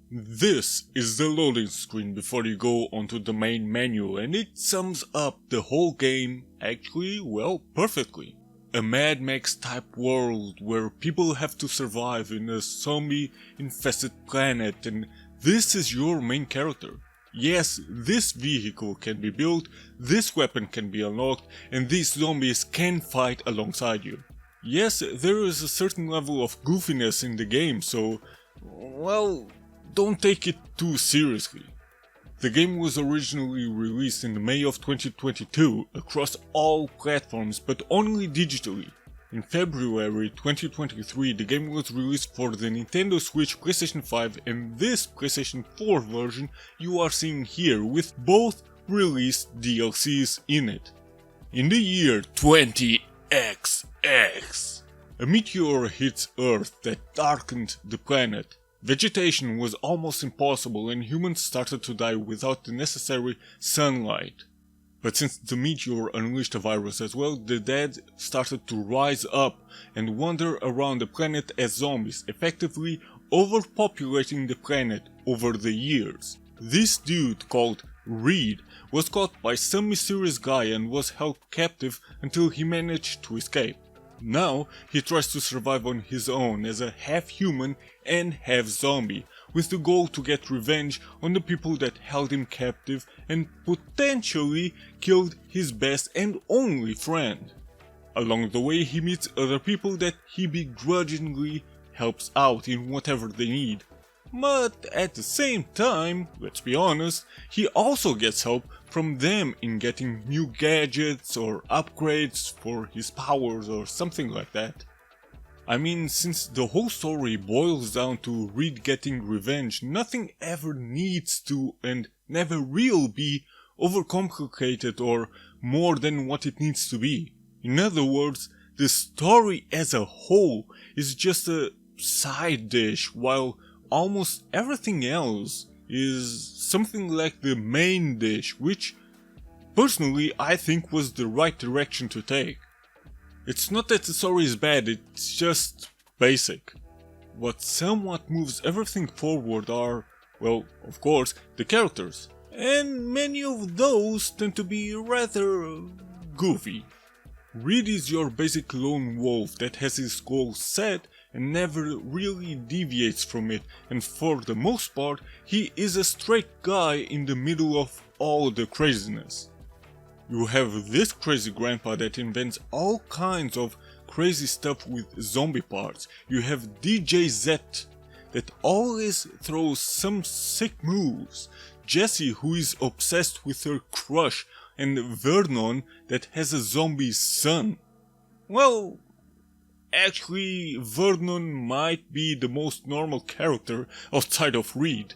This is the loading screen before you go onto the main menu, and it sums up the whole game actually, well, perfectly. A Mad Max type world where people have to survive in a zombie infested planet, and this is your main character. Yes, this vehicle can be built, this weapon can be unlocked, and these zombies can fight alongside you. Yes, there is a certain level of goofiness in the game, so, well, don't take it too seriously. The game was originally released in May of 2022 across all platforms, but only digitally. In February 2023 the game was released for the Nintendo Switch, PlayStation 5 and this PlayStation 4 version you are seeing here, with both released DLCs in it. In the year 20XX, a meteor hits Earth that darkened the planet. Vegetation was almost impossible and humans started to die without the necessary sunlight. But since the meteor unleashed a virus as well, the dead started to rise up and wander around the planet as zombies, effectively overpopulating the planet over the years. This dude called Reed was caught by some mysterious guy and was held captive until he managed to escape. Now he tries to survive on his own as a half-human and half-zombie, with the goal to get revenge on the people that held him captive and potentially killed his best and only friend. Along the way he meets other people that he begrudgingly helps out in whatever they need. But at the same time, let's be honest, he also gets help from them in getting new gadgets or upgrades for his powers or something like that. I mean, since the whole story boils down to Reed getting revenge, nothing ever needs to and never will be overcomplicated or more than what it needs to be. In other words, the story as a whole is just a side dish, while almost everything else is something like the main dish, which personally I think was the right direction to take. It's not that the story is bad, it's just basic. What somewhat moves everything forward are, well, of course, the characters. And many of those tend to be rather goofy. Reed is your basic lone wolf that has his goal set and never really deviates from it, and for the most part he is a straight guy in the middle of all the craziness. You have this crazy grandpa that invents all kinds of crazy stuff with zombie parts. You have DJ Z that always throws some sick moves. Jessie, who is obsessed with her crush, and Vernon that has a zombie son. Well, actually Vernon might be the most normal character outside of Reed.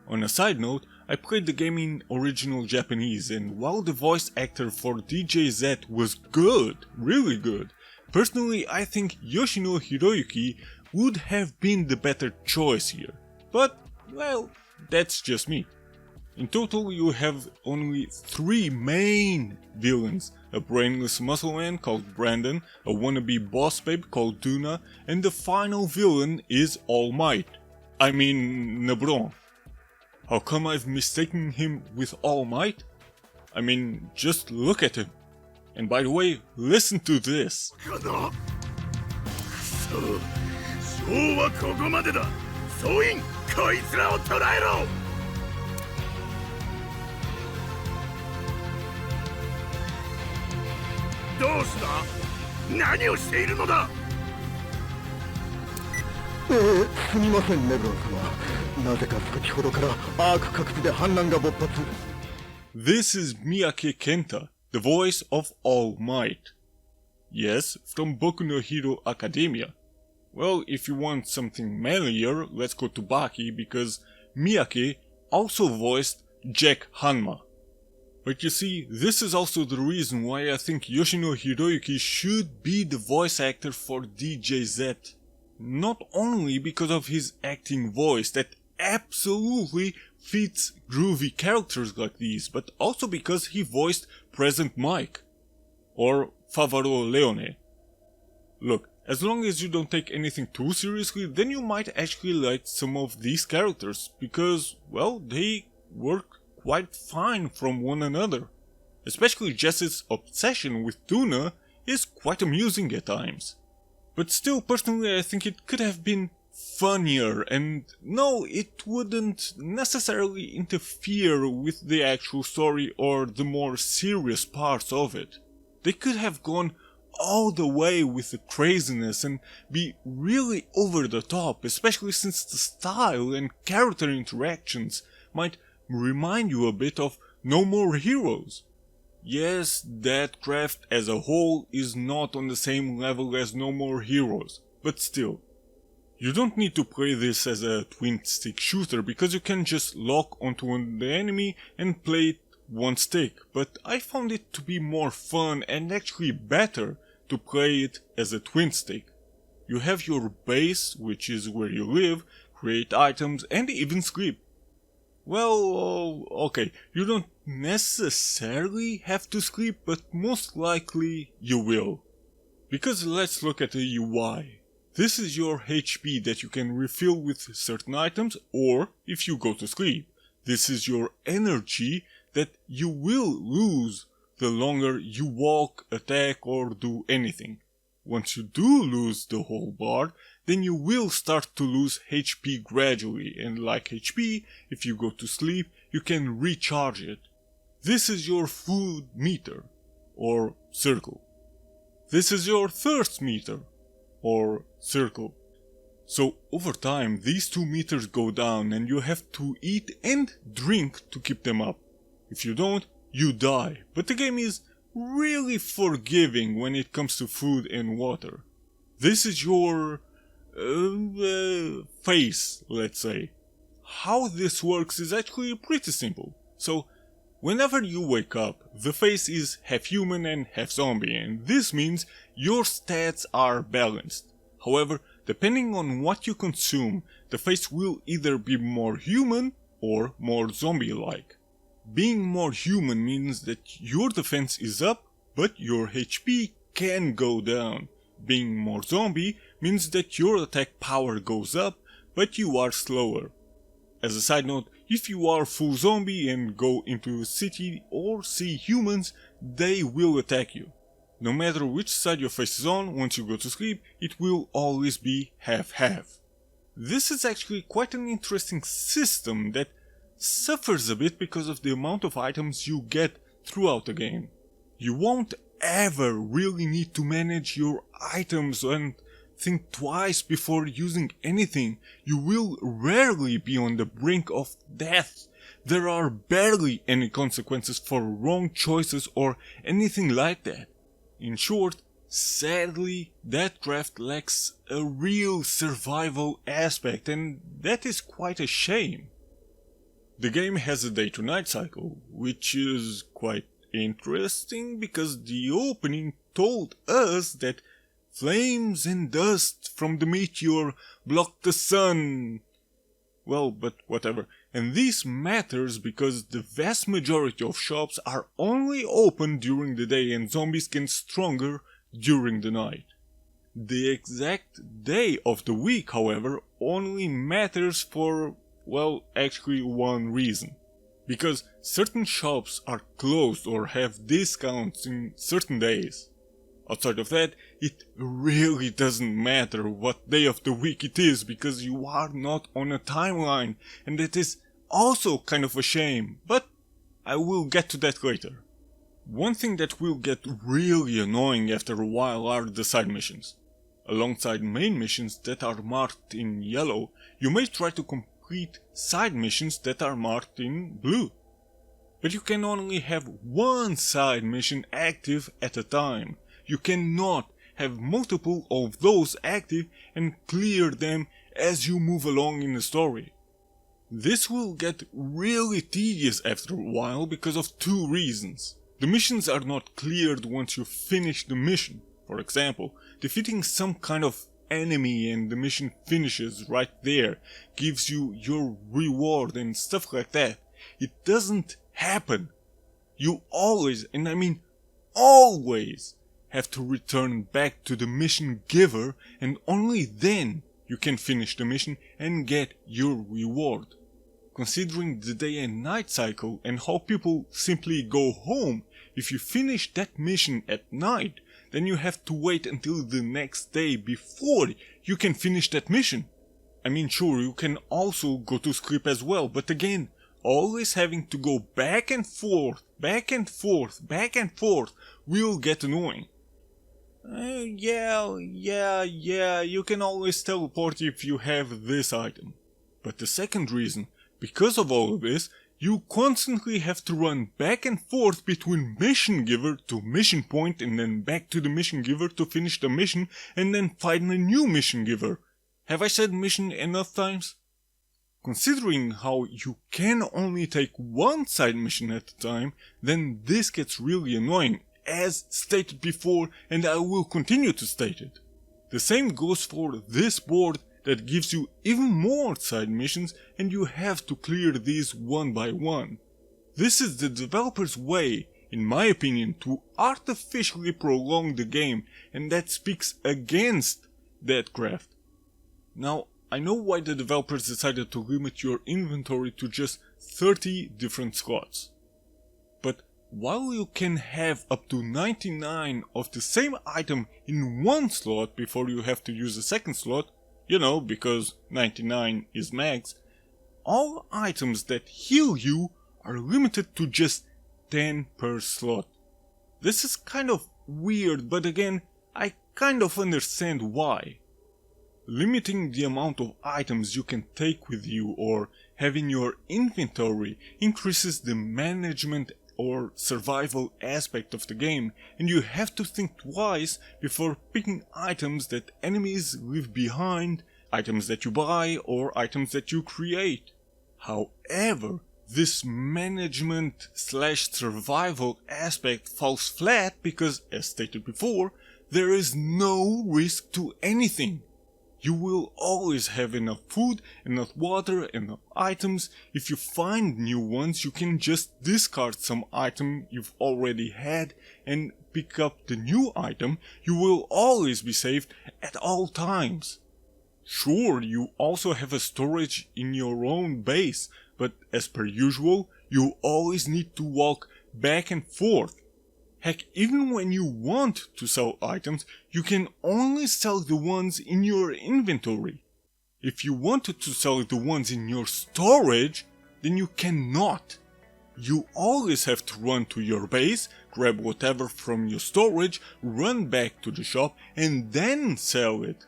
On a side note, I played the game in original Japanese, and while the voice actor for DJ Z was good, really good, personally I think Yoshino Hiroyuki would have been the better choice here. But, well, that's just me. In total you have only 3 main villains: a brainless muscle man called Brandon, a wannabe boss babe called Duna, and the final villain is All Might. I mean Nebron. How come I've mistaken him with All Might? I mean, just look at him. And by the way, listen to this. どうした？何をしているのだ？すみません、ネブロン様。なぜか先ほどからアーク各地で反乱が勃発。This is Miyake Kenta, the voice of All Might. Yes, from Boku no Hero Academia. Well, if you want something manlier, let's go to Baki, because Miyake also voiced Jack Hanma. But you see, this is also the reason why I think Yoshino Hiroyuki should be the voice actor for DJ Z. Not only because of his acting voice that absolutely fits groovy characters like these, but also because he voiced Present Mike, or Favaro Leone. Look, As long as you don't take anything too seriously, then you might actually like some of these characters, because, well, they work quite fine from one another. Especially Jess's obsession with tuna is quite amusing at times. But still, personally, I think it could have been funnier, and no, it wouldn't necessarily interfere with the actual story or the more serious parts of it. They could have gone all the way with the craziness and be really over the top, especially since the style and character interactions might remind you a bit of No More Heroes. Yes, Deadcraft as a whole is not on the same level as No More Heroes, but still. You don't need to play this as a twin-stick shooter because you can just lock onto the enemy and play it one stick, but I found it to be more fun and actually better to play it as a twin stick. You have your base, which is where you live, create items and even sleep. Well, okay, you don't necessarily have to sleep, but most likely you will. Because let's look at the UI. This is your HP that you can refill with certain items, or if you go to sleep. This is your energy that you will lose the longer you walk, attack or do anything. Once you do lose the whole bar, then you will start to lose HP gradually, and like HP, if you go to sleep, you can recharge it. This is your food meter, or circle. This is your thirst meter, or circle. So over time, these two meters go down and you have to eat and drink to keep them up. If you don't, you die, but the game is really forgiving when it comes to food and water. This is your face, let's say. How this works is actually pretty simple. So, whenever you wake up, the face is half human and half zombie, and this means your stats are balanced. However, depending on what you consume, the face will either be more human or more zombie-like. Being more human means that your defense is up, but your HP can go down. Being more zombie means that your attack power goes up, but you are slower. As a side note, if you are full zombie and go into a city or see humans, they will attack you. No matter which side your face is on, once you go to sleep, it will always be half-half. This is actually quite an interesting system that suffers a bit because of the amount of items you get throughout the game. You won't ever really need to manage your items and think twice before using anything. You will rarely be on the brink of death. There are barely any consequences for wrong choices or anything like that. In short, sadly, Deadcraft lacks a real survival aspect, and that is quite a shame. The game has a day-to-night cycle, which is quite interesting because the opening told us that flames and dust from the meteor blocked the sun. Well, but whatever. And this matters because the vast majority of shops are only open during the day and zombies get stronger during the night. The exact day of the week, however, only matters for, well, actually one reason. Because certain shops are closed or have discounts in certain days. Outside of that, it really doesn't matter what day of the week it is because you are not on a timeline, and that is also kind of a shame, but I will get to that later. One thing that will get really annoying after a while are the side missions. Alongside main missions that are marked in yellow, you may try to complete side missions that are marked in blue. But you can only have one side mission active at a time. You cannot have multiple of those active and clear them as you move along in the story. This will get really tedious after a while because of two reasons. The missions are not cleared once you finish the mission. For example, defeating some kind of enemy and the mission finishes right there, gives you your reward and stuff like that. It doesn't happen. You always, and I mean always, have to return back to the mission giver, and only then you can finish the mission and get your reward. Considering the day and night cycle and how people simply go home, if you finish that mission at night, then you have to wait until the next day before you can finish that mission. I mean, sure, you can also go to sleep as well, but again, always having to go back and forth will get annoying. Yeah, you can always teleport if you have this item. But the second reason, because of all of this, you constantly have to run back and forth between mission giver to mission point and then back to the mission giver to finish the mission and then find a new mission giver. Have I said mission enough times? Considering how you can only take one side mission at a time, then this gets really annoying, as stated before, and I will continue to state it. The same goes for this board that gives you even more side missions, and you have to clear these one by one. This is the developer's way, in my opinion, to artificially prolong the game, and that speaks against Deadcraft. Now, I know why the developers decided to limit your inventory to just 30 different slots. But while you can have up to 99 of the same item in one slot before you have to use a second slot, you know, because 99 is max, all items that heal you are limited to just 10 per slot. This is kind of weird, but again, I kind of understand why. Limiting the amount of items you can take with you or have in your inventory increases the management or survival aspect of the game, and you have to think twice before picking items that enemies leave behind, items that you buy, or items that you create. However, this management/survival aspect falls flat because, as stated before, there is no risk to anything. You will always have enough food, enough water, enough items. If you find new ones, you can just discard some item you've already had and pick up the new item. You will always be safe at all times. Sure, you also have a storage in your own base, but as per usual, you always need to walk back and forth. Heck, even when you want to sell items, you can only sell the ones in your inventory. If you wanted to sell the ones in your storage, then you cannot. You always have to run to your base, grab whatever from your storage, run back to the shop, and then sell it.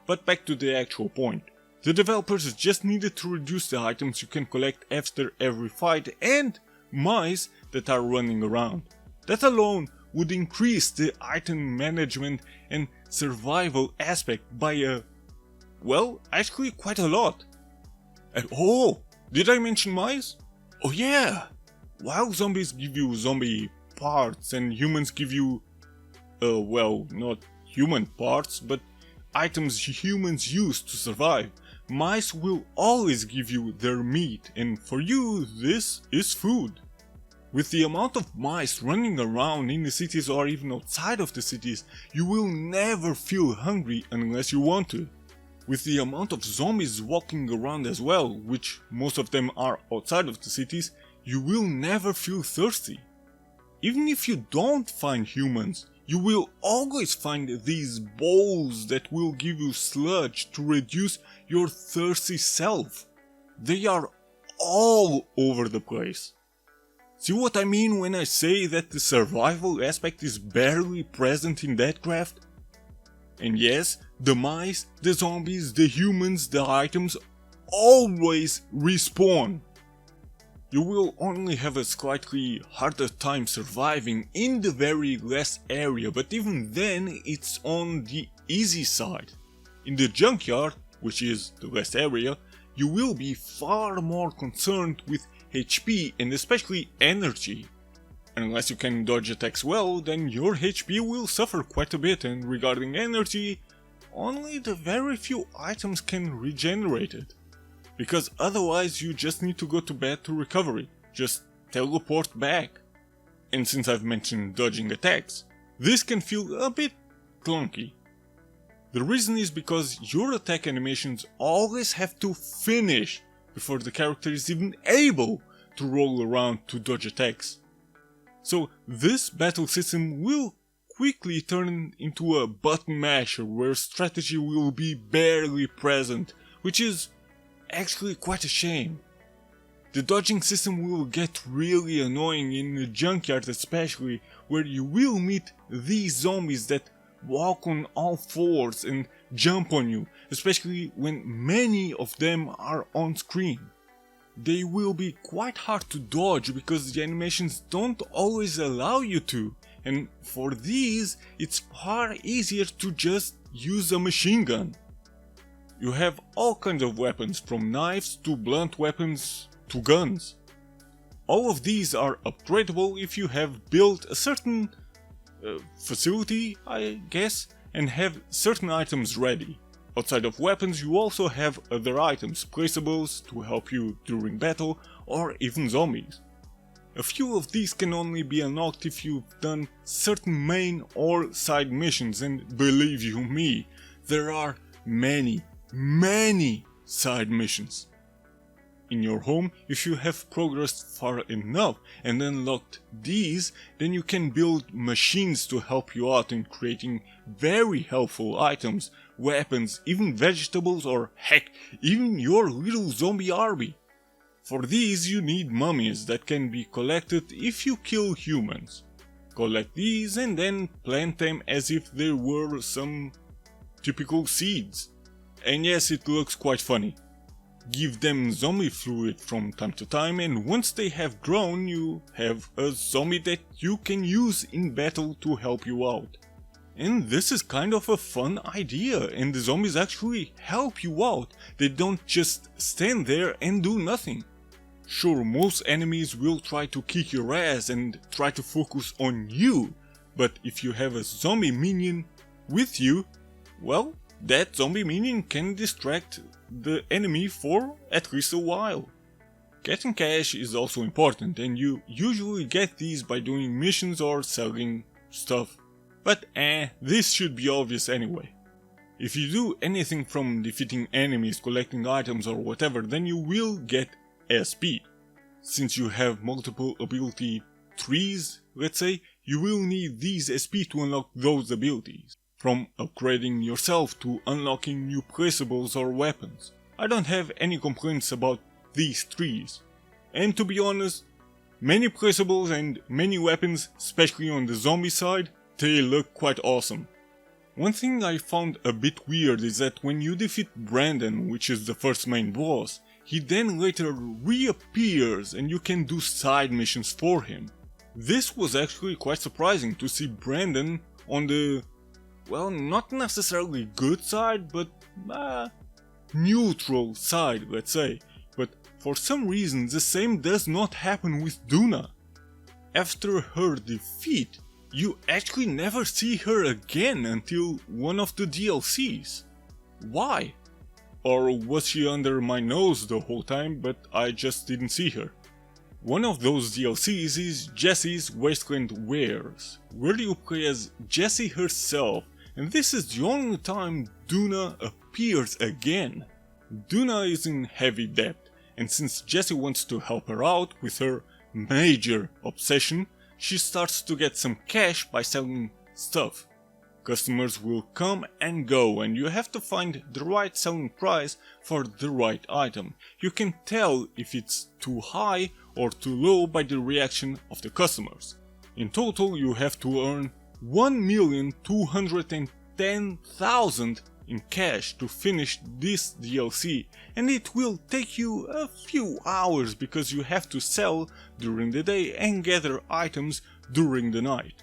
But back to the actual point. The developers just needed to reduce the items you can collect after every fight and mice that are running around. That alone would increase the item management and survival aspect by actually quite a lot. And oh, did I mention mice? Oh yeah! While zombies give you zombie parts and humans give you, not human parts, but items humans use to survive, mice will always give you their meat, and for you this is food. With the amount of mice running around in the cities or even outside of the cities, you will never feel hungry unless you want to. With the amount of zombies walking around as well, which most of them are outside of the cities, you will never feel thirsty. Even if you don't find humans, you will always find these bowls that will give you sludge to reduce your thirsty self. They are all over the place. See what I mean when I say that the survival aspect is barely present in Deadcraft? And yes, the mice, the zombies, the humans, the items always respawn. You will only have a slightly harder time surviving in the very last area, but even then it's on the easy side. In the junkyard, which is the last area, you will be far more concerned with HP and especially energy. Unless you can dodge attacks well, then your HP will suffer quite a bit, and regarding energy, only the very few items can regenerate it. Because otherwise you just need to go to bed to recover it, just teleport back. And since I've mentioned dodging attacks, this can feel a bit clunky. The reason is because your attack animations always have to finish before the character is even able to roll around to dodge attacks. So this battle system will quickly turn into a button masher where strategy will be barely present, which is actually quite a shame. The dodging system will get really annoying in the junkyard, especially where you will meet these zombies that walk on all fours and jump on you, especially when many of them are on screen. They will be quite hard to dodge because the animations don't always allow you to, and for these it's far easier to just use a machine gun. You have all kinds of weapons, from knives to blunt weapons to guns. All of these are upgradable if you have built a certain facility, I guess, and have certain items ready. Outside of weapons, you also have other items, placeables to help you during battle, or even zombies. A few of these can only be unlocked if you've done certain main or side missions, and believe you me, there are many side missions. In your home, if you have progressed far enough and unlocked these, then you can build machines to help you out in creating very helpful items, weapons, even vegetables, or heck, even your little zombie army. For these you need mummies that can be collected if you kill humans. Collect these and then plant them as if they were some typical seeds. And yes, it looks quite funny. Give them zombie fluid from time to time, and once they have grown, you have a zombie that you can use in battle to help you out. And this is kind of a fun idea, and the zombies actually help you out. They don't just stand there and do nothing. Sure, most enemies will try to kick your ass and try to focus on you, but if you have a zombie minion with you, well, that zombie minion can distract the enemy for at least a while. Getting cash is also important, and you usually get these by doing missions or selling stuff. But this should be obvious anyway. If you do anything from defeating enemies, collecting items or whatever, then you will get SP. Since you have multiple ability trees, let's say, you will need these SP to unlock those abilities. From upgrading yourself to unlocking new placeables or weapons. I don't have any complaints about these trees. And to be honest, many placeables and many weapons, especially on the zombie side, they look quite awesome. One thing I found a bit weird is that when you defeat Brandon, which is the first main boss, he then later reappears and you can do side missions for him. This was actually quite surprising to see Brandon on the, well, not necessarily good side, but neutral side, let's say. But for some reason the same does not happen with Duna. After her defeat, you actually never see her again until one of the DLCs. Why? Or was she under my nose the whole time, but I just didn't see her? One of those DLCs is Jessie's Wasteland Wares, where you play as Jessie herself, and this is the only time Duna appears again. Duna is in heavy debt, and since Jessie wants to help her out with her major obsession, she starts to get some cash by selling stuff. Customers will come and go, and you have to find the right selling price for the right item. You can tell if it's too high or too low by the reaction of the customers. In total, you have to earn 1,210,000 in cash to finish this DLC, and it will take you a few hours because you have to sell during the day and gather items during the night.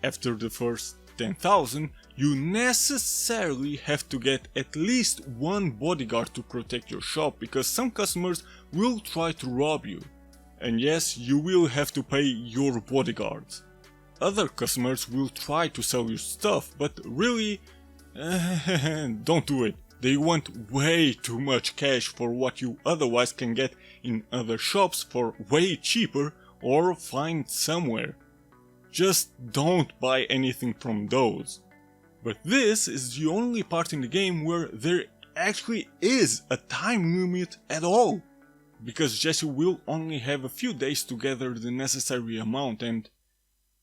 After the first 10,000, you necessarily have to get at least one bodyguard to protect your shop because some customers will try to rob you. And yes, you will have to pay your bodyguards. Other customers will try to sell you stuff, but really, don't do it. They want way too much cash for what you otherwise can get in other shops for way cheaper or find somewhere. just don't buy anything from those. But this is the only part in the game where there actually is a time limit at all, because Jesse will only have a few days to gather the necessary amount, and,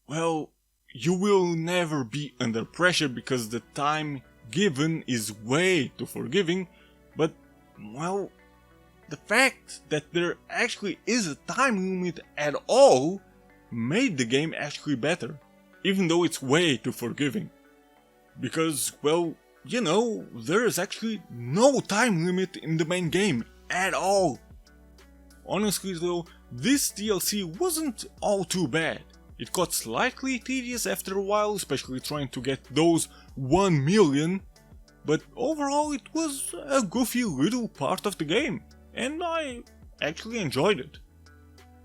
well, you will never be under pressure because the time given is way too forgiving, but, well, the fact that there actually is a time limit at all made the game actually better, even though it's way too forgiving. Because, well, you know, there is actually no time limit in the main game at all. Honestly though, this DLC wasn't all too bad. It got slightly tedious after a while, especially trying to get those 1 million, but overall it was a goofy little part of the game, and I actually enjoyed it.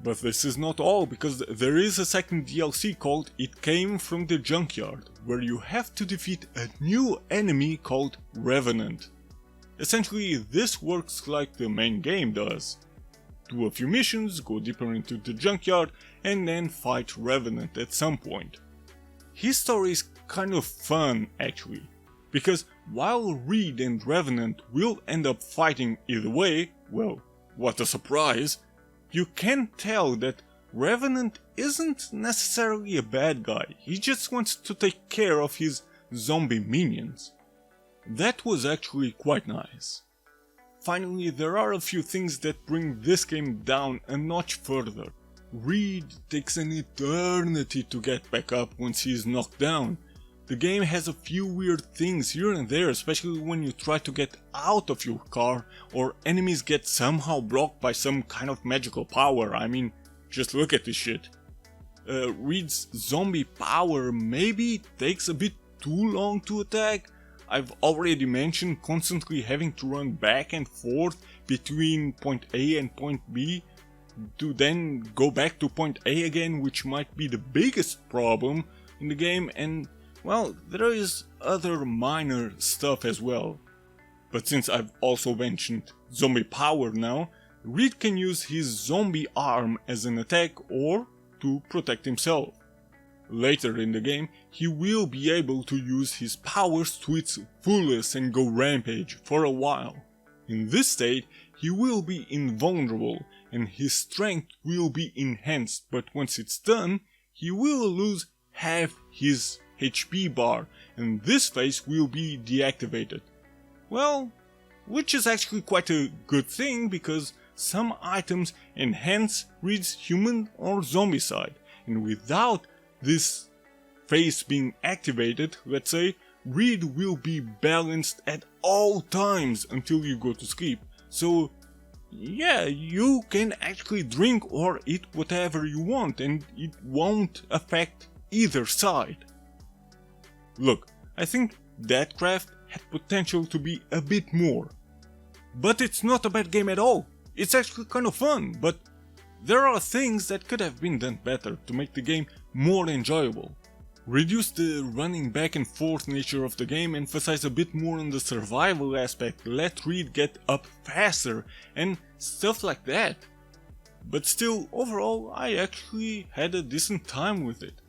But this is not all, because there is a second DLC called It Came From The Junkyard, where you have to defeat a new enemy called Revenant. Essentially, this works like the main game does. Do a few missions, go deeper into the junkyard, and then fight Revenant at some point. His story is kind of fun actually, because while Reed and Revenant will end up fighting either way, well, what a surprise, you can tell that Revenant isn't necessarily a bad guy, he just wants to take care of his zombie minions. That was actually quite nice. Finally, there are a few things that bring this game down a notch further. Reed takes an eternity to get back up once he is knocked down. The game has a few weird things here and there, especially when you try to get out of your car or enemies get somehow blocked by some kind of magical power. I mean, just look at this shit. Reed's zombie power maybe takes a bit too long to attack. I've already mentioned constantly having to run back and forth between point A and point B to then go back to point A again, which might be the biggest problem in the game, and well, there is other minor stuff as well. But since I've also mentioned zombie power now, Reed can use his zombie arm as an attack or to protect himself. Later in the game, he will be able to use his powers to its fullest and go rampage for a while. In this state, he will be invulnerable and his strength will be enhanced, but once it's done, he will lose half his HP bar and this phase will be deactivated. Well, which is actually quite a good thing because some items enhance Reed's human or zombie side, and without this phase being activated, let's say, Reed will be balanced at all times until you go to sleep. So yeah, you can actually drink or eat whatever you want and it won't affect either side. Look, I think Deadcraft had potential to be a bit more. But it's not a bad game at all. It's actually kind of fun, but there are things that could have been done better to make the game more enjoyable. Reduce the running back and forth nature of the game, emphasize a bit more on the survival aspect, let Reed get up faster, and stuff like that. But still, overall, I actually had a decent time with it.